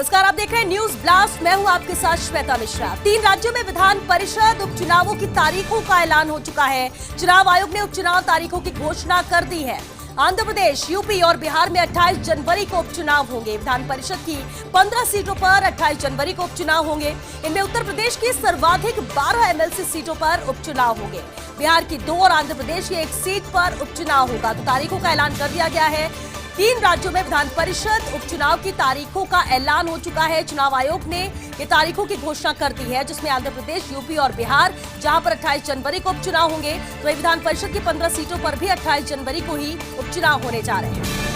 नमस्कार, आप देख रहे हैं न्यूज ब्लास्ट। मैं हूं आपके साथ श्वेता मिश्रा। 3 राज्यों में विधान परिषद उपचुनावों की तारीखों का ऐलान हो चुका है। चुनाव आयोग ने उपचुनाव तारीखों की घोषणा कर दी है। आंध्र प्रदेश, यूपी और बिहार में 28 जनवरी को उपचुनाव होंगे। विधान परिषद की 15 सीटों पर 28 जनवरी को उपचुनाव होंगे। इनमें उत्तर प्रदेश की सर्वाधिक 12 एमएलसी सीटों पर उपचुनाव होंगे। बिहार की 2 और आंध्र प्रदेश की 1 सीट पर उपचुनाव होगा। तो तारीखों का ऐलान कर दिया गया है। 3 राज्यों में विधान परिषद उपचुनाव की तारीखों का ऐलान हो चुका है। चुनाव आयोग ने ये तारीखों की घोषणा कर दी है, जिसमें आंध्र प्रदेश, यूपी और बिहार, जहां पर 28 जनवरी को उपचुनाव होंगे, तो विधान परिषद की 15 सीटों पर भी 28 जनवरी को ही उपचुनाव होने जा रहे हैं।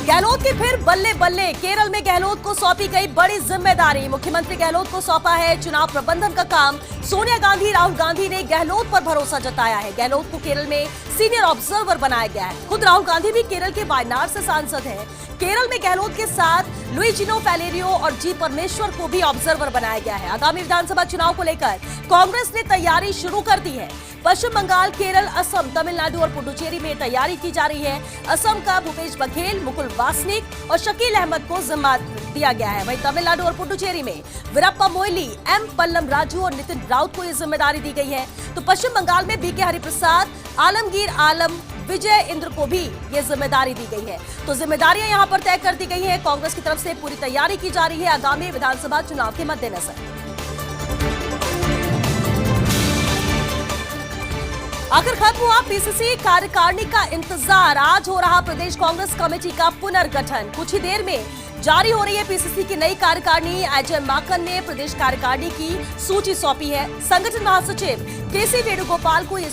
गहलोत की फिर बल्ले बल्ले। केरल में गहलोत को सौंपी गई बड़ी जिम्मेदारी। मुख्यमंत्री गहलोत को सौंपा है चुनाव प्रबंधन का काम। सोनिया गांधी, राहुल गांधी ने गहलोत पर भरोसा जताया है। गहलोत को केरल में सीनियर ऑब्जर्वर बनाया गया है। खुद राहुल गांधी भी केरल के वायनाड से सांसद हैं। केरल में गहलोत के साथ लुइजिनो फैलेरियो और जी परमेश्वर को भी ऑब्जर्वर बनाया गया है। आगामी विधानसभा चुनाव को लेकर कांग्रेस ने तैयारी शुरू कर दी है। पश्चिम बंगाल, केरल, असम, तमिलनाडु और पुडुचेरी में तैयारी की जा रही है। असम का भूपेश बघेल, मुकुल वासनिक और शकील अहमद को जिम्मा दिया गया है। वहीं तमिलनाडु और पुडुचेरी में वीरप्पा मोइली, एम पल्लम राजू और नितिन राउत को यह जिम्मेदारी दी गई है। तो पश्चिम बंगाल में बीके हरिप्रसाद, आलमगीर आलम, विजय इंद्र को भी ये जिम्मेदारी दी गई है। तो जिम्मेदारियां यहां पर तय कर दी गई है। कांग्रेस की तरफ से पूरी तैयारी की जा रही है आगामी विधानसभा चुनाव के मद्देनजर। आखिर खत्म हुआ पीसीसी कार्यकारिणी का इंतजार। आज हो रहा प्रदेश कांग्रेस कमेटी का पुनर्गठन। कुछ ही देर में जारी हो रही है पीसीसी की नई कार्यकारिणी। अजय माकन ने प्रदेश कार्यकारिणी की सूची सौंपी है। संगठन महासचिव केसी वेणुगोपाल को ये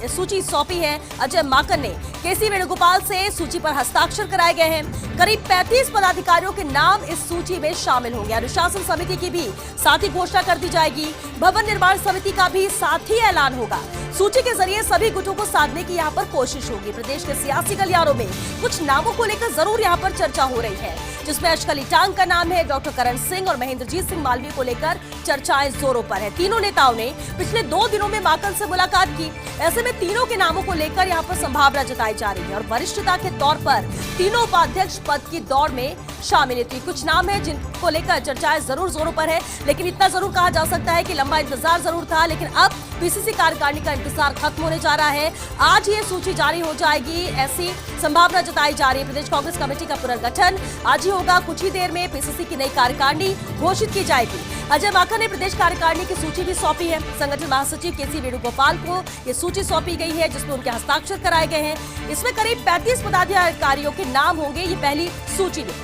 सूची सौंपी है। अजय माकन ने केसी वेणुगोपाल से सूची पर हस्ताक्षर कराए गए हैं। करीब 35 पदाधिकारियों के नाम इस सूची में शामिल होंगे। अनुशासन समिति की भी साथ ही घोषणा कर दी जाएगी। भवन निर्माण समिति का भी साथ ही ऐलान होगा। सूची के जरिए सभी गुटों को साधने की यहाँ पर कोशिश होगी। प्रदेश के सियासी गलियारों में कुछ नामों को लेकर जरूर यहाँ पर चर्चा हो रही है, जिसमें अशकली टांग का नाम है। डॉक्टर करण सिंह और महेंद्रजीत सिंह मालवीय को लेकर चर्चाएं जोरों पर है। तीनों नेताओं ने पिछले 2 दिनों में माकन से मुलाकात की। ऐसे में तीनों के नामों को लेकर यहाँ पर संभावना जताई जा रही है और वरिष्ठता के तौर पर तीनों उपाध्यक्ष पद की दौड़ में शामिल है। कुछ नाम है जिनको लेकर चर्चाएं जरूर जोरों पर है, लेकिन इतना जरूर कहा जा सकता है कि लंबा इंतजार जरूर था, लेकिन अब पीसीसी कार्यकारिणी का इंतजार खत्म होने जा रहा है। आज ये सूची जारी हो जाएगी, ऐसी संभावना जताई जा रही है। प्रदेश कांग्रेस कमेटी का पुनर्गठन आज ही होगा। कुछ ही देर में पीसीसी की नई कार्यकारिणी घोषित की जाएगी। अजय माकन ने प्रदेश कार्यकारिणी की सूची भी सौंपी है। संगठन महासचिव केसी वेणुगोपाल को ये सूची सौंपी गई है, जिसमें उनके हस्ताक्षर कराए गए हैं। इसमें करीब 35 पदाधिकारियों के नाम होंगे। ये पहली सूची में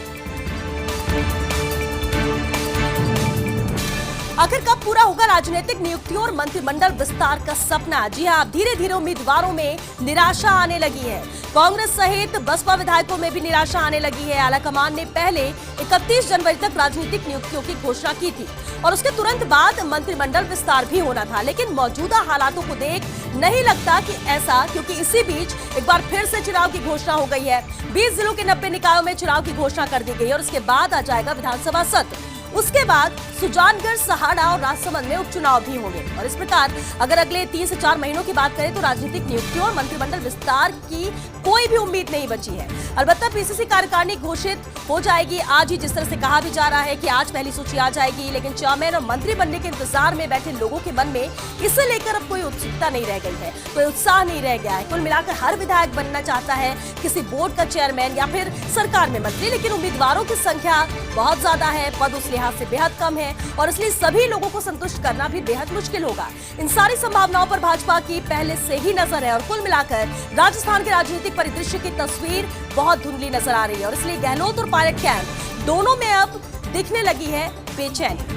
आखिर कब पूरा होगा राजनीतिक नियुक्तियों और मंत्रिमंडल विस्तार का सपना? जी हां, धीरे धीरे उम्मीदवारों में निराशा आने लगी है। कांग्रेस सहित बसपा विधायकों में भी निराशा आने लगी है। आलाकमान ने पहले 31 जनवरी तक राजनीतिक नियुक्तियों की घोषणा की थी और उसके तुरंत बाद मंत्रिमंडल विस्तार भी होना था, लेकिन मौजूदा हालातों को देख नहीं लगता कि ऐसा, क्योंकि इसी बीच एक बार फिर से चुनाव की घोषणा हो गई है। 20 जिलों के 90 निकायों में चुनाव की घोषणा कर दी गई और उसके बाद आ जाएगा विधानसभा सत्र। उसके बाद सुजानगढ़, सहाड़ा और राजसमंद में उपचुनाव भी होंगे। और इस प्रकार अगर अगले 3 से 4 महीनों की बात करें तो राजनीतिक नियुक्तियों और मंत्रिमंडल विस्तार की कोई भी उम्मीद नहीं बची है। अलबत्ता पीसीसी कार्यकारिणी घोषित हो जाएगी आज ही, जिस तरह से कहा भी जा रहा है कि आज पहली सूची आ जाएगी, लेकिन चेयरमैन और मंत्री बनने के इंतजार में बैठे लोगों के मन में इसे लेकर अब कोई उत्सुकता नहीं रह गई है, कोई उत्साह नहीं रह गया है। कुल मिलाकर हर विधायक बनना चाहता है किसी बोर्ड का चेयरमैन या फिर सरकार में मंत्री, लेकिन उम्मीदवारों की संख्या बहुत ज्यादा है, पद उस लिहाज से बेहद कम है और इसलिए सभी लोगों को संतुष्ट करना भी बेहद मुश्किल होगा। इन सारी संभावनाओं पर भाजपा की पहले से ही नजर है और कुल मिलाकर राजस्थान के राजनीतिक परिदृश्य की तस्वीर बहुत धुंधली नजर आ रही है और इसलिए गहलोत और पायलट कैंप दोनों में अब दिखने लगी है बेचैनी।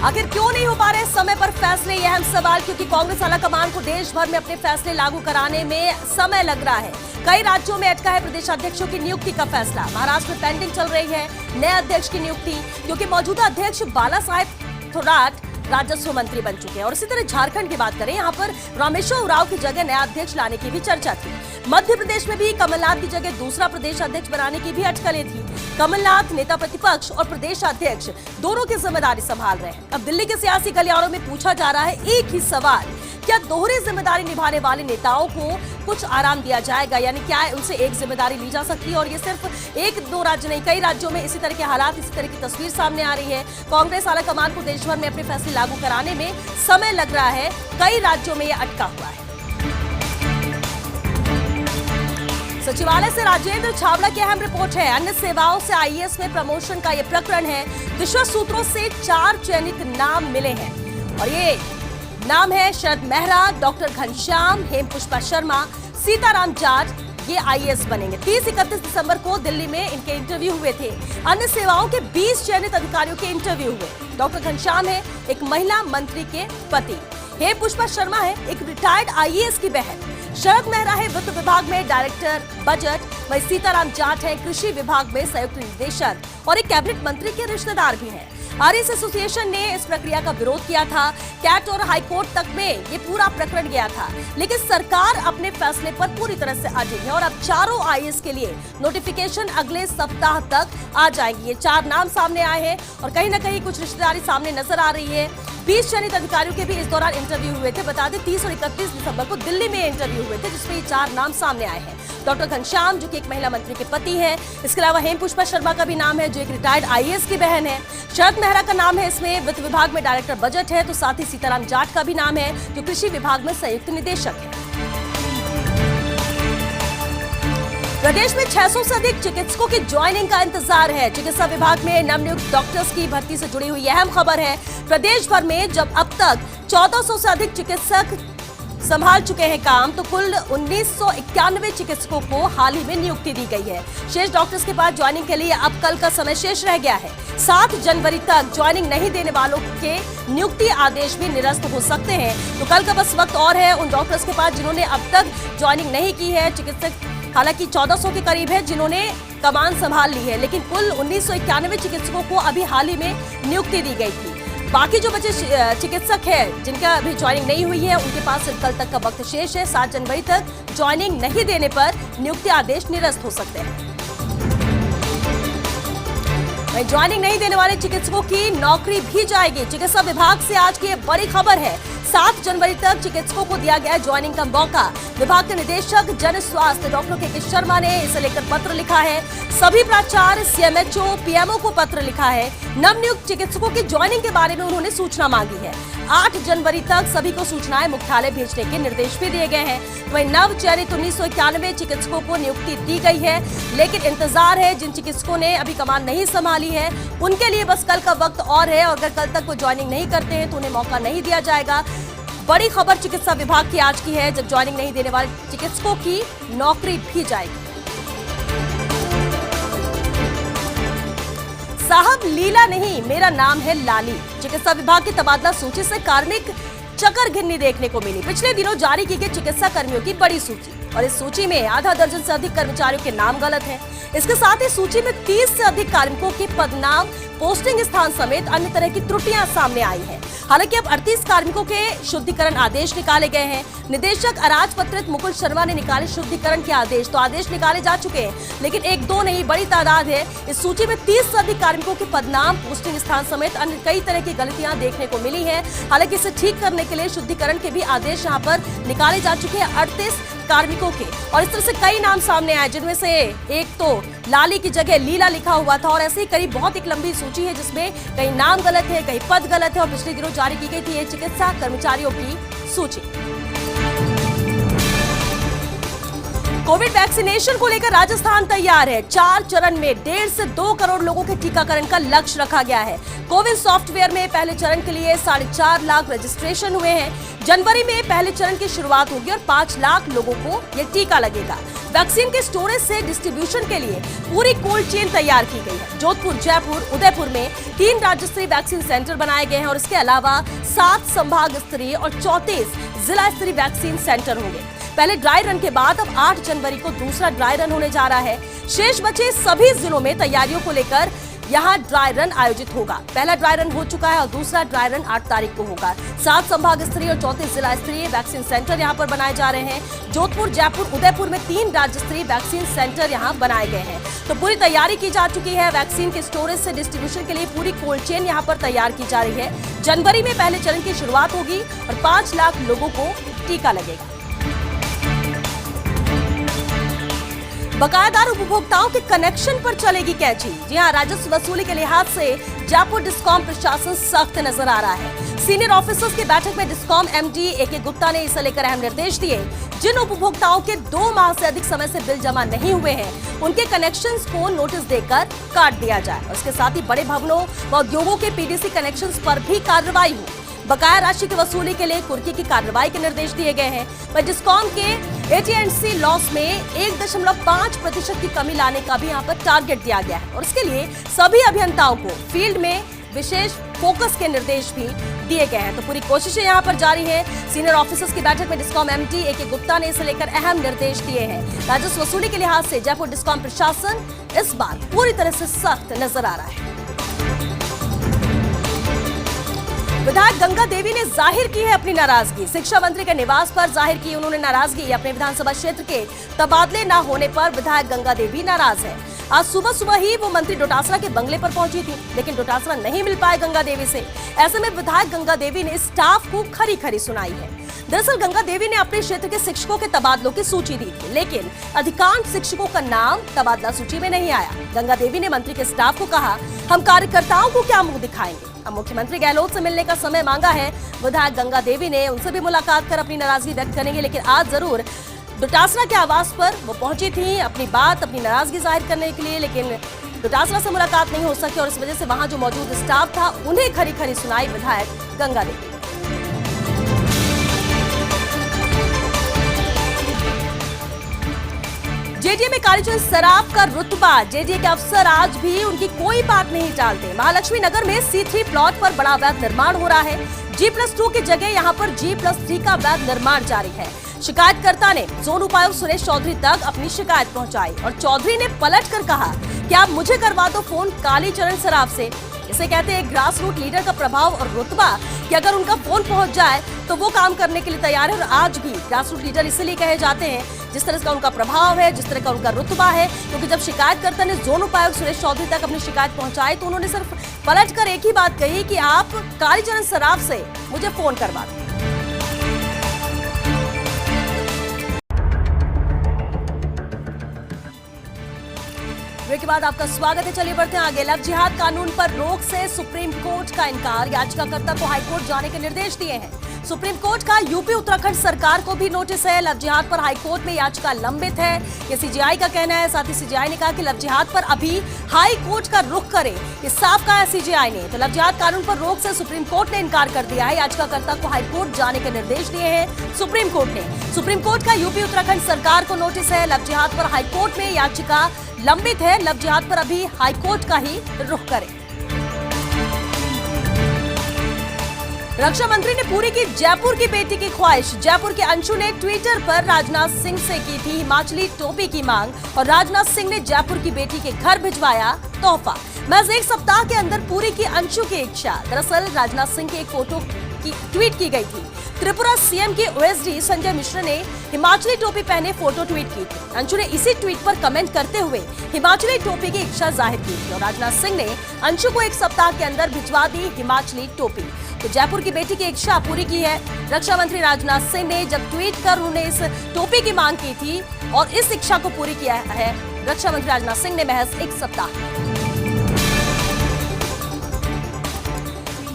आखिर क्यों नहीं हो पा रहे समय पर फैसले, यह अहम सवाल, क्योंकि कांग्रेस आलाकमान को देश भर में अपने फैसले लागू कराने में समय लग रहा है। कई राज्यों में अटका है प्रदेश अध्यक्षों की नियुक्ति का फैसला। महाराष्ट्र में पेंडिंग चल रही है नए अध्यक्ष की नियुक्ति, क्योंकि मौजूदा अध्यक्ष बाला साहेब थोराट राजस्व मंत्री बन चुके हैं। और इसी तरह झारखंड की बात करें, यहाँ पर रामेश्वर उरांव की जगह नया अध्यक्ष लाने की भी चर्चा थी। मध्य प्रदेश में भी कमलनाथ की जगह दूसरा प्रदेश अध्यक्ष बनाने की भी अटकलें थी। कमलनाथ नेता प्रतिपक्ष और प्रदेश अध्यक्ष दोनों की जिम्मेदारी संभाल रहे हैं। अब दिल्ली के सियासी गलियारों में पूछा जा रहा है एक ही सवाल क्या दोहरी जिम्मेदारी निभाने वाले नेताओं को कुछ आराम दिया जाएगा, यानी क्या उनसे एक जिम्मेदारी ली जा सकती है? और ये सिर्फ एक दो राज्य नहीं, कई राज्यों में इसी तरह के हालात, इसी तरह की तस्वीर सामने आ रही है। कांग्रेस आलाकमान को देश भर में अपने फैसले लागू कराने में समय लग रहा है, कई राज्यों में यह अटका हुआ है। सचिवालय से राजेंद्र छावड़ा की अहम रिपोर्ट है। अन्य सेवाओं से आईएएस में प्रमोशन का यह प्रकरण है। विश्वस्त सूत्रों से 4 चयनित नाम मिले हैं और ये नाम है शरद मेहरा, डॉक्टर घनश्याम, हेमपुष्पा शर्मा, सीताराम जाट। ये आईएएस बनेंगे। 30-31 दिसंबर को दिल्ली में इनके इंटरव्यू हुए थे। अन्य सेवाओं के 20 चयनित अधिकारियों के इंटरव्यू हुए। डॉक्टर घनश्याम है एक महिला मंत्री के पति, हेमपुष्पा शर्मा है एक रिटायर्ड आईएएस की बहन, शरद मेहरा है वित्त विभाग में डायरेक्टर बजट, वही सीताराम जाट है कृषि विभाग में संयुक्त निदेशक और एक कैबिनेट मंत्री के रिश्तेदार भी हैं। आरएस एसोसिएशन ने इस प्रक्रिया का विरोध किया था। कैट और हाईकोर्ट तक में ये पूरा प्रकरण गया था, लेकिन सरकार अपने फैसले पर पूरी तरह से अडिग है और अब चारों आईएएस के लिए नोटिफिकेशन अगले सप्ताह तक आ जाएगी। ये 4 नाम सामने आए हैं और कहीं ना कहीं कुछ रिश्तेदारी सामने नजर आ रही है। 20 चयनित अधिकारियों के भी इस दौरान इंटरव्यू हुए थे। बता दें 30 और 31 दिसंबर को दिल्ली में इंटरव्यू हुए थे, जिसमें ये 4 नाम सामने आए हैं। डॉक्टर घनश्याम जो कि एक महिला मंत्री के पति हैं, इसके अलावा हेमपुष्पा शर्मा का भी नाम है जो एक रिटायर्ड आईएएस की बहन है। शरद मेहरा का नाम है इसमें वित्त विभाग में डायरेक्टर बजट है, तो साथ ही सीताराम जाट का भी नाम है जो कृषि विभाग में संयुक्त निदेशक है। प्रदेश में 600 से अधिक चिकित्सकों की ज्वाइनिंग का इंतजार है। चिकित्सा विभाग में नवनियुक्त डॉक्टर्स की भर्ती से जुड़ी हुई अहम खबर है। प्रदेश भर में जब अब तक 1400 से अधिक चिकित्सक संभाल चुके हैं काम, तो कुल 1991 चिकित्सकों को हाल ही में नियुक्ति दी गई है। शेष डॉक्टर्स के पास ज्वाइनिंग के लिए अब कल का समय शेष रह गया है। 7 जनवरी तक ज्वाइनिंग नहीं देने वालों के नियुक्ति आदेश भी निरस्त हो सकते हैं, तो कल का बस वक्त और है उन डॉक्टर्स के पास जिन्होंने अब तक ज्वाइनिंग नहीं की है। चिकित्सक हालांकि 1400 के करीब है जिन्होंने कमान संभाल ली है, लेकिन कुल 1991 चिकित्सकों को अभी हाल ही में नियुक्ति दी गई थी। बाकी जो बचे चिकित्सक हैं जिनका अभी ज्वाइनिंग नहीं हुई है, उनके पास सिर्फ कल तक का वक्त शेष है। 7 जनवरी तक ज्वाइनिंग नहीं देने पर नियुक्ति आदेश निरस्त हो सकते हैं। वहीं ज्वाइनिंग नहीं देने वाले चिकित्सकों की नौकरी भी जाएगी। चिकित्सा विभाग से आज की बड़ी खबर है। 7 जनवरी तक चिकित्सकों को दिया गया ज्वाइनिंग का मौका। विभाग के निदेशक जन स्वास्थ्य डॉक्टर के शर्मा ने इसे लेकर पत्र लिखा है। सभी प्राचार्य, सीएमएचओ, पीएमओ को पत्र लिखा है। नवनियुक्त चिकित्सकों की ज्वाइनिंग के बारे में उन्होंने सूचना मांगी है। 8 जनवरी तक सभी को सूचनाएं मुख्यालय भेजने के निर्देश भी दिए गए हैं। वहीं नव चयनित 1991 चिकित्सकों को नियुक्ति दी गई है, लेकिन इंतजार है जिन चिकित्सकों ने अभी कमान नहीं संभाली है उनके लिए बस कल का वक्त और है, और अगर कल तक वो ज्वाइनिंग नहीं करते हैं तो उन्हें मौका नहीं दिया जाएगा। बड़ी खबर चिकित्सा विभाग की आज की है, जब ज्वाइनिंग नहीं देने वाले चिकित्सकों की नौकरी भी जाएगी। साहब लीला नहीं, मेरा नाम है लाली। चिकित्सा विभाग की तबादला सूची से कार्मिक चक्कर गिननी देखने को मिली। पिछले दिनों जारी की गई चिकित्सा कर्मियों की बड़ी सूची, और इस सूची में आधा दर्जन से अधिक कर्मचारियों के नाम गलत हैं। इसके साथ ही सूची में 30 से अधिक कार्मिकों के पदनाम, पोस्टिंग स्थान समेत अन्य तरह की त्रुटियां सामने आई हैं। हालांकि अब 38 कार्मिकों के शुद्धिकरण आदेश निकाले गए हैं। निदेशक अराजपत्रित मुकुल शर्मा ने निकाले शुद्धिकरण के आदेश, तो आदेश निकाले जा चुके हैं, लेकिन 1-2 नहीं, बड़ी तादाद है। इस सूची में 30 से अधिक कार्मिकों के पदनाम, पोस्टिंग स्थान समेत अन्य कई तरह की गलतियां देखने को मिली है। हालांकि इसे ठीक करने के लिए शुद्धिकरण के भी आदेश यहाँ पर निकाले जा चुके हैं 38 कार्मिकों के, और इस तरह से कई नाम सामने आए, जिनमें से एक तो लाली की जगह लीला लिखा हुआ था, और ऐसे ही करीब बहुत एक लंबी सूची है जिसमें कई नाम गलत है, कई पद गलत है, और पिछले दिनों जारी की गई थी ये चिकित्सा कर्मचारियों की सूची। कोविड वैक्सीनेशन को लेकर राजस्थान तैयार है। 4 चरण में 1.5 से 2 करोड़ लोगों के टीकाकरण का लक्ष्य रखा गया है। कोविन सॉफ्टवेयर में पहले चरण के लिए 4.5 लाख रजिस्ट्रेशन हुए हैं। जनवरी में पहले चरण की शुरुआत होगी और 5 लाख लोगों को यह टीका लगेगा। वैक्सीन के स्टोरेज से डिस्ट्रीब्यूशन के लिए पूरी कोल्ड चेन तैयार की गई है। जोधपुर, जयपुर, उदयपुर में 3 राज्य स्तरीय वैक्सीन सेंटर बनाए गए हैं, और इसके अलावा 7 संभाग स्तरीय और 34 जिला स्तरीय वैक्सीन सेंटर होंगे। पहले ड्राई रन के बाद अब 8 जनवरी को दूसरा ड्राई रन होने जा रहा है। शेष बचे सभी जिलों में तैयारियों को लेकर यहाँ ड्राई रन आयोजित होगा। पहला ड्राई रन हो चुका है और दूसरा ड्राई रन 8 तारीख को होगा। 7 संभाग स्तरीय और 34 जिला स्तरीय वैक्सीन सेंटर यहाँ पर बनाए जा रहे हैं। जोधपुर, जयपुर, उदयपुर में 3 राज्य स्तरीय वैक्सीन सेंटर यहाँ बनाए गए हैं। तो पूरी तैयारी की जा चुकी है। वैक्सीन के स्टोरेज से डिस्ट्रीब्यूशन के लिए पूरी कोल्ड चेन यहाँ पर तैयार की जा रही है। जनवरी में पहले चरण की शुरुआत होगी और 5 लाख लोगों को टीका लगेगा। बकायेदार उपभोक्ताओं के कनेक्शन पर चलेगी कैंची। जी हां, राजस्व वसूली के लिहाज से जयपुर डिस्कॉम प्रशासन सख्त नजर आ रहा है। सीनियर ऑफिसर्स की बैठक में डिस्कॉम एमडी ए.के. गुप्ता ने इसे लेकर अहम निर्देश दिए। जिन उपभोक्ताओं के 2 माह से अधिक समय से बिल जमा नहीं हुए हैं, उनके कनेक्शंस को नोटिस देकर काट दिया जाए और इसके साथ ही बड़े भवनों व उद्योगों के पीडीसी कनेक्शंस पर भी कार्रवाई हो। बकाया राशि की वसूली के लिए कुर्की की कार्रवाई के निर्देश दिए गए हैं। पर डिस्कॉम के AT&C लॉस में 1.5% की कमी लाने का भी यहाँ पर टारगेट दिया गया है और इसके लिए सभी अभियंताओं को फील्ड में विशेष फोकस के निर्देश भी दिए गए हैं। तो पूरी कोशिशें यहाँ पर जारी है। सीनियर ऑफिसर्स की बैठक में डिस्कॉम एमडी ए.के. गुप्ता ने इसे लेकर अहम निर्देश दिए हैं। राजस्व वसूली के लिहाज से जयपुर डिस्कॉम प्रशासन इस बार पूरी तरह से सख्त नजर आ रहा है। विधायक गंगा देवी ने जाहिर की है अपनी नाराजगी। शिक्षा मंत्री के निवास पर जाहिर की उन्होंने नाराजगी। अपने विधानसभा क्षेत्र के तबादले न होने पर विधायक गंगा देवी नाराज है। आज सुबह ही वो मंत्री डोटासरा के बंगले पर पहुंची थी, लेकिन डोटासरा नहीं मिल पाए गंगा देवी से। ऐसे में विधायक गंगा देवी ने स्टाफ को खरी सुनाई है। दरअसल गंगा देवी ने अपने क्षेत्र के शिक्षकों के तबादलों की सूची दी थी, लेकिन अधिकांश शिक्षकों का नाम तबादला सूची में नहीं आया। गंगा देवी ने मंत्री के स्टाफ को कहा, हम कार्यकर्ताओं को क्या मुंह दिखाएंगे। अब मुख्यमंत्री गहलोत से मिलने का समय मांगा है। विधायक गंगा देवी ने उनसे भी मुलाकात कर अपनी नाराजगी व्यक्त करेंगे, लेकिन आज जरूर डोटासरा के आवास पर वो पहुंची थी अपनी नाराजगी जाहिर करने के लिए, लेकिन डोटासरा से मुलाकात नहीं हो सकी और इस वजह से वहां जो मौजूद स्टाफ था उन्हें खरी सुनाई विधायक गंगा देवी। जेडीए में कालीचरण सराफ का रुतबा। जेडीए के अफसर आज भी उनकी कोई बात नहीं टालते। महालक्ष्मी नगर में C3 प्लॉट पर बड़ा अवैध निर्माण हो रहा है। G+2 की जगह यहां पर G+3 का अवैध निर्माण जारी है। शिकायतकर्ता ने जोन उपायुक्त सुरेश चौधरी तक अपनी शिकायत पहुंचाई और चौधरी ने पलट कर कहा कि आप मुझे करवा दो फोन कालीचरण सराफ से। इसे कहते हैं ग्रास रूट लीडर का प्रभाव और रुतबा कि अगर उनका फोन पहुंच जाए तो वो काम करने के लिए तैयार है। और आज भी ग्रास रूट लीडर इसलिए कहे जाते हैं जिस तरह का उनका प्रभाव है, जिस तरह का उनका रुतबा है, क्योंकि जब शिकायतकर्ता ने जोन उपायुक्त सुरेश चौधरी तक अपनी शिकायत पहुंचाई तो उन्होंने सिर्फ पलट कर एक ही बात कही कि आप कालीचरण सराफ से मुझे फोन करवा दें। के बाद आपका स्वागत है। चलिए बढ़ते हैं आगे। लव जिहाद कानून पर रोक से सुप्रीम कोर्ट का इनकार। याचिकाकर्ता को हाईकोर्ट जाने के निर्देश दिए हैं। सुप्रीम कोर्ट का यूपी उत्तराखंड सरकार को भी नोटिस है। लव जिहाद पर हाईकोर्ट में याचिका लंबित है, ये सीजेआई का कहना है। साथ ही सीजेआई ने कहा कि लव जिहाद पर अभी हाई कोर्ट का रुख करे, ये साफ कहा है सीजेआई ने। तो लव जिहाद कानून पर रोक से सुप्रीम कोर्ट ने इनकार कर दिया है। याचिकाकर्ता को हाईकोर्ट जाने के निर्देश दिए हैं सुप्रीम कोर्ट ने। सुप्रीम कोर्ट का यूपी उत्तराखंड सरकार को नोटिस है। लव जिहाद पर हाईकोर्ट में याचिका लंबित है। लव जिहाद पर अभी हाईकोर्ट का ही रुख करे। रक्षा मंत्री ने पूरी की जयपुर की बेटी की ख्वाहिश। जयपुर के अंशु ने ट्विटर पर राजनाथ सिंह से की थी हिमाचली टोपी की मांग और राजनाथ सिंह ने जयपुर की बेटी के घर भिजवाया तोहफा। महज 1 सप्ताह के अंदर पूरी की अंशु की इच्छा। दरअसल राजनाथ सिंह की एक फोटो की ट्वीट की गई थी। त्रिपुरा सीएम के ओएसडी संजय मिश्र ने हिमाचली टोपी पहने फोटो ट्वीट की थी। अंशु ने इसी ट्वीट पर कमेंट करते हुए हिमाचली टोपी की इच्छा जाहिर की थी और राजनाथ सिंह ने अंशु को 1 सप्ताह के अंदर भिजवा दी हिमाचली टोपी। तो जयपुर की बेटी की इच्छा पूरी की है। रक्षा मंत्री राजनाथ सिंह ने जब ट्वीट कर उन्होंने इस टोपी की मांग की थी और इस इच्छा को पूरी किया है रक्षा मंत्री राजनाथ सिंह ने महज 1 सप्ताह।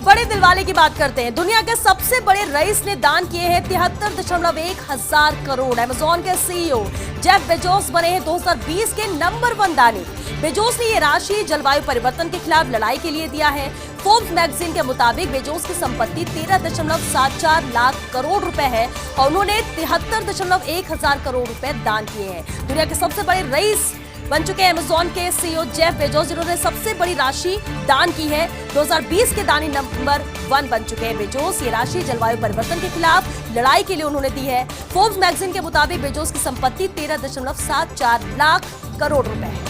बड़े दिलवाले की बात करते हैं। दुनिया के सबसे बड़े रईस ने दान किए हैं 73.1 हजार करोड़। अमेज़न के सीईओ जेफ बेजोस बने हैं 2020 के नंबर 1 दानी। बेजोस ने ये राशि जलवायु परिवर्तन के खिलाफ लड़ाई के लिए दिया है। फोर्ब्स मैगजीन के मुताबिक बेजोस की संपत्ति 13.74 लाख करोड़ रुपए है और उन्होंने 73.1 हजार करोड़ रुपए दान किए हैं। दुनिया के सबसे बड़े रईस बन चुके हैं अमेज़न के सीईओ जेफ बेजोस, जिन्होंने सबसे बड़ी राशि दान की है। 2020 के दानी नंबर 1 बन चुके हैं बेजोस। ये राशि जलवायु परिवर्तन के खिलाफ लड़ाई के लिए उन्होंने दी है। फोर्ब्स मैगजीन के मुताबिक बेजोस की संपत्ति 13.74 लाख करोड़ रुपए है।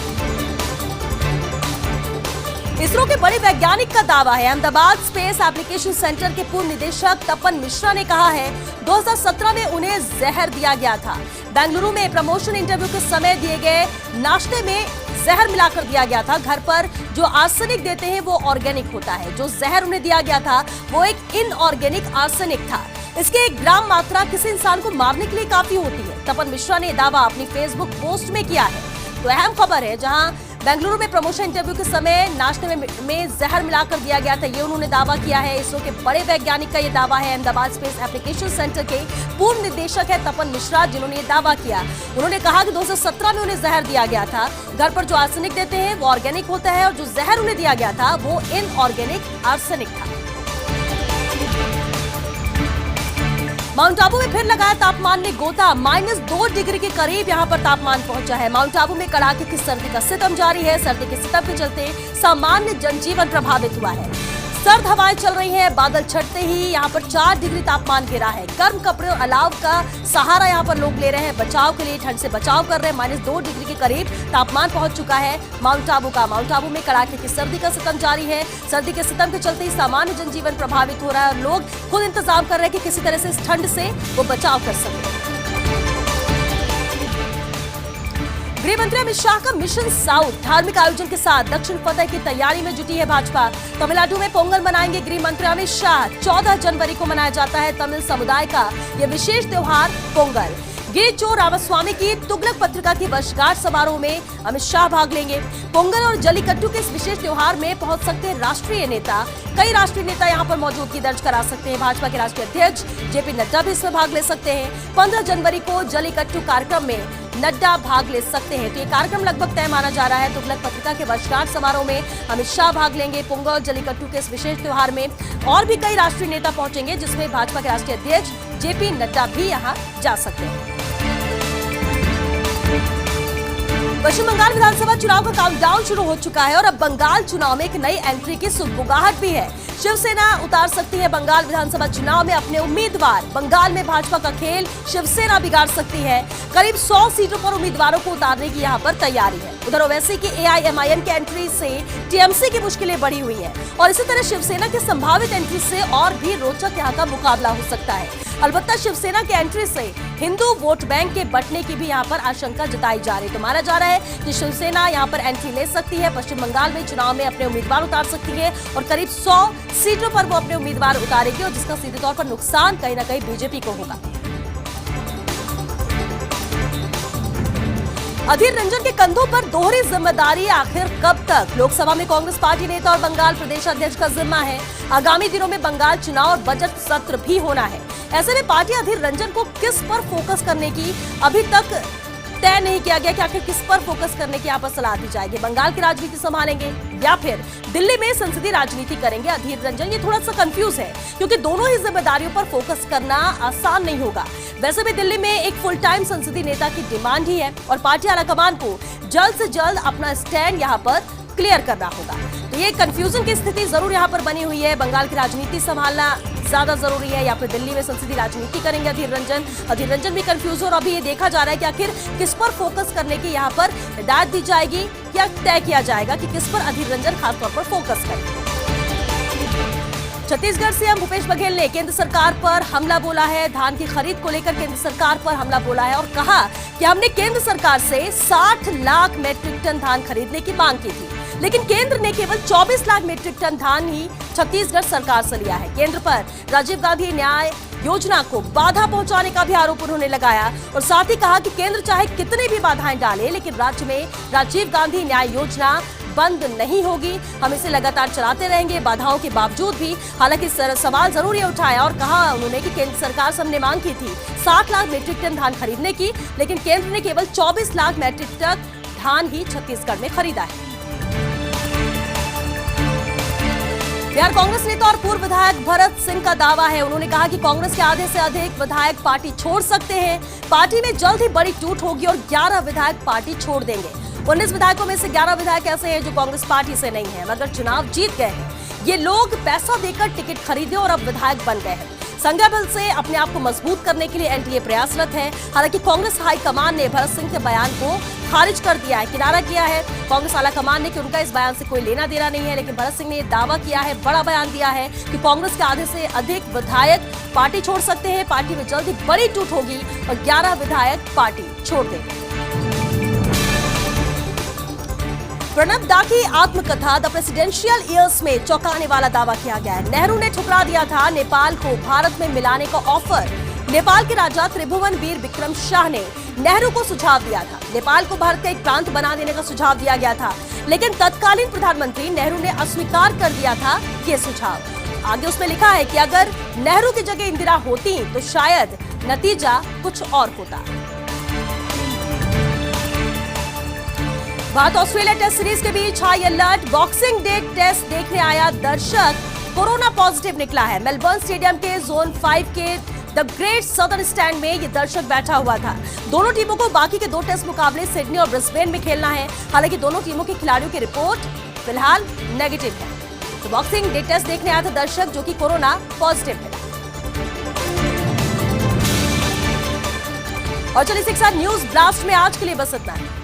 इसरो के बड़े वैज्ञानिक का दावा है। अहमदाबाद स्पेस एप्लीकेशन सेंटर के पूर्व निदेशक तपन मिश्रा ने कहा है 2017 में उन्हें जहर दिया गया था। बेंगलुरु में प्रमोशन इंटरव्यू के समय दिए गए नाश्ते में जहर मिलाकर दिया गया था। घर पर जो आर्सेनिक देते हैं वो ऑर्गेनिक होता है। जो जहर उन्हें दिया गया था वो एक इनऑर्गेनिक आर्सेनिक था। इसके 1 ग्राम मात्रा किसी इंसान को मारने के लिए काफी होती है। तपन मिश्रा ने दावा अपनी फेसबुक पोस्ट में किया है। तो अहम खबर है, जहां बेंगलुरु में प्रमोशन इंटरव्यू के समय नाश्ते में जहर मिलाकर दिया गया था, ये उन्होंने दावा किया है। इसरो के बड़े वैज्ञानिक का ये दावा है। अहमदाबाद स्पेस एप्लीकेशन सेंटर के पूर्व निदेशक है तपन मिश्रा, जिन्होंने ये दावा किया। उन्होंने कहा कि 2017 में उन्हें जहर दिया गया था। घर पर जो आर्सेनिक देते हैं वो ऑर्गेनिक होता है और जो जहर उन्हें दिया गया था वो इनऑर्गेनिक आर्सेनिक था। माउंट आबू में फिर लगाया तापमान ने गोता। -2 डिग्री के करीब यहां पर तापमान पहुंचा है। माउंट आबू में कड़ाके की सर्दी का सितम जारी है। सर्दी के सितम के चलते सामान्य जनजीवन प्रभावित हुआ है। सर्द हवाएं चल रही हैं। बादल छटते ही यहां पर 4 डिग्री तापमान गिरा है। गर्म कपड़े और अलाव का सहारा यहां पर लोग ले रहे हैं। बचाव के लिए, ठंड से बचाव कर रहे हैं। -2 डिग्री के करीब तापमान पहुंच चुका है माउंट आबू का। माउंट आबू में कड़ाके की सर्दी का सितम जारी है। सर्दी के सितम के चलते ही सामान्य जनजीवन प्रभावित हो रहा है और लोग खुद इंतजाम कर रहे हैं कि किसी तरह से इस ठंड से वो बचाव कर सके। गृह मंत्री अमित शाह का मिशन साउथ धार्मिक आयोजन के साथ दक्षिण फतह की तैयारी में जुटी है भाजपा। तमिलनाडु में पोंगल मनाएंगे गृह मंत्री अमित शाह। 14 जनवरी को मनाया जाता है तमिल समुदाय का यह विशेष त्योहार पोंगल। गिरिचो रामास्वामी की तुगलक पत्रिका की वर्षगांठ समारोह में अमित शाह भाग लेंगे। पोंगल और जल्लीकट्टू के इस विशेष त्योहार में पहुंच सकते हैं राष्ट्रीय नेता। कई राष्ट्रीय नेता यहां पर मौजूदगी दर्ज करा सकते हैं। भाजपा के राष्ट्रीय अध्यक्ष जेपी नड्डा भी इसमें भाग ले सकते हैं। 15 जनवरी को जल्लीकट्टू कार्यक्रम में नड्डा भाग ले सकते हैं। तो ये कार्यक्रम लगभग तय माना जा रहा है। तुगलक पत्रिका के वर्षगांठ समारोह में अमित शाह भाग लेंगे। पोंगल और जल्लीकट्टू के इस विशेष त्योहार में और भी कई राष्ट्रीय नेता पहुंचेंगे, जिसमें भाजपा के राष्ट्रीय अध्यक्ष जेपी नड्डा भी यहां जा सकते हैं। पश्चिम बंगाल विधानसभा चुनाव का काउंटडाउन शुरू हो चुका है और अब बंगाल चुनाव में एक नई एंट्री की सुगबुगाहट भी है। शिवसेना उतार सकती है बंगाल विधानसभा चुनाव में अपने उम्मीदवार। बंगाल में भाजपा का खेल शिवसेना बिगाड़ सकती है। करीब 100 सीटों पर उम्मीदवारों को उतारने की यहां पर तैयारी है। उधर ओवैसी की एआईएमआईएम की एंट्री से टीएमसी की मुश्किलें बढ़ी हुई है और इसी तरह शिवसेना की संभावित एंट्री से और भी रोचक यहां का मुकाबला हो सकता है। अलबत्ता शिवसेना की एंट्री से हिंदू वोट बैंक के बंटने की भी यहां पर आशंका जताई जा रही है। तो माना जा रहा है कि शिवसेना यहां पर एंट्री ले सकती है, पश्चिम बंगाल में चुनाव में अपने उम्मीदवार उतार सकती है और करीब 100 सीटों पर वो अपने उम्मीदवार उतारेगी और जिसका सीधे तौर पर नुकसान कहीं ना कहीं बीजेपी को होगा। अधीर रंजन के कंधों पर दोहरी जिम्मेदारी आखिर कब तक? लोकसभा में कांग्रेस पार्टी नेता और बंगाल प्रदेश अध्यक्ष का जिम्मा है। आगामी दिनों में बंगाल चुनाव और बजट सत्र भी होना है। ऐसे में पार्टी अधीर रंजन को किस पर फोकस करने की अभी तक तय नहीं किया गया कि आखिर किस पर फोकस करने की यहाँ पर सलाह दी जाएगी। बंगाल की राजनीति संभालेंगे या फिर दिल्ली में संसदीय राजनीति करेंगे अधीर रंजन? ये थोड़ा सा कंफ्यूज है क्योंकि दोनों ही जिम्मेदारियों पर फोकस करना आसान नहीं होगा। वैसे भी दिल्ली में एक फुल टाइम संसदीय नेता की डिमांड ही है और पार्टी आलाकमान को जल्द से जल्द अपना स्टैंड यहाँ पर क्लियर करना होगा। तो ये कंफ्यूजन की स्थिति जरूर यहाँ पर बनी हुई है। बंगाल की राजनीति संभालना ज्यादा जरूरी है या फिर दिल्ली में संसदीय राजनीति करेंगे अधीर रंजन? अधीर रंजन भी कंफ्यूज और अभी ये देखा जा रहा है कि आखिर किस पर फोकस करने की यहाँ पर हिदायत दी जाएगी या तय किया जाएगा कि किस पर अधीर रंजन खासतौर पर फोकस करें। छत्तीसगढ़ सीएम भूपेश बघेल ने केंद्र सरकार पर हमला बोला है। धान की खरीद को लेकर केंद्र सरकार पर हमला बोला है और कहा कि हमने केंद्र सरकार से 60 लाख मीट्रिक टन धान खरीदने की मांग की थी, लेकिन केंद्र ने केवल 24 लाख मीट्रिक टन धान ही छत्तीसगढ़ सरकार से लिया है। केंद्र पर राजीव गांधी न्याय योजना को बाधा पहुंचाने का भी आरोप उन्होंने लगाया और साथ ही कहा कि केंद्र चाहे कितने भी बाधाएं डाले, लेकिन राज्य में राजीव गांधी न्याय योजना बंद नहीं होगी। हम इसे लगातार चलाते रहेंगे बाधाओं के बावजूद भी। हालांकि सवाल जरूर ये उठाया और कहा उन्होंने कि केंद्र सरकार से हमने मांग की थी 60 लाख मीट्रिक टन धान खरीदने की, लेकिन केंद्र ने केवल 24 लाख मीट्रिक टन धान ही छत्तीसगढ़ में खरीदा है। बिहार कांग्रेस नेता और पूर्व विधायक भरत सिंह का दावा है। उन्होंने कहा कि कांग्रेस के आधे से अधिक विधायक पार्टी छोड़ सकते हैं। पार्टी में जल्द ही बड़ी टूट होगी और 11 विधायक पार्टी छोड़ देंगे। 19 विधायकों में से 11 विधायक ऐसे हैं जो कांग्रेस पार्टी से नहीं है मगर चुनाव जीत गए हैं। ये लोग पैसा देकर टिकट खरीदे और अब विधायक बन गए हैं। संख्या बल से अपने आप को मजबूत करने के लिए एनडीए प्रयासरत है। हालांकि कांग्रेस हाईकमान ने भरत सिंह के बयान को खारिज कर दिया है, किनारा किया है। कांग्रेस आलाकमान ने कि उनका इस बयान से कोई लेना देना नहीं है, लेकिन भरत सिंह ने यह दावा किया है, बड़ा बयान दिया है कि कांग्रेस के आधे से अधिक विधायक पार्टी छोड़ सकते हैं। पार्टी में जल्द ही बड़ी टूट होगी और 11 विधायक पार्टी छोड़ देंगे। प्रणब दा की आत्मकथा द प्रेसिडेंशियल ईयर्स में चौंकाने वाला दावा किया गया है। नेहरू ने ठुकरा दिया था नेपाल को भारत में मिलाने का ऑफर। नेपाल के राजा त्रिभुवन वीर विक्रम शाह ने नेहरू को सुझाव दिया था। नेपाल को भारत का एक प्रांत बना देने का सुझाव दिया गया था, लेकिन तत्कालीन प्रधानमंत्री नेहरू ने अस्वीकार कर दिया था ये सुझाव। आगे उसमें लिखा है कि अगर नेहरू की जगह इंदिरा होती तो शायद नतीजा कुछ और होता। भारत ऑस्ट्रेलिया टेस्ट सीरीज के बीच high alert. Boxing Day test देखने आया दर्शक कोरोना पॉजिटिव निकला है। मेलबर्न स्टेडियम के जोन 5 के द ग्रेट सदर्न स्टैंड में ये दर्शक बैठा हुआ था। दोनों टीमों को बाकी के 2 टेस्ट मुकाबले सिडनी और ब्रिस्बेन में खेलना है। हालांकि दोनों टीमों के खिलाड़ियों की रिपोर्ट फिलहाल नेगेटिव है। तो बॉक्सिंग डे टेस्ट देखने आया था दर्शक जो कि कोरोना पॉजिटिव है। और चलिए इसके साथ न्यूज ब्लास्ट में आज के लिए बस इतना है।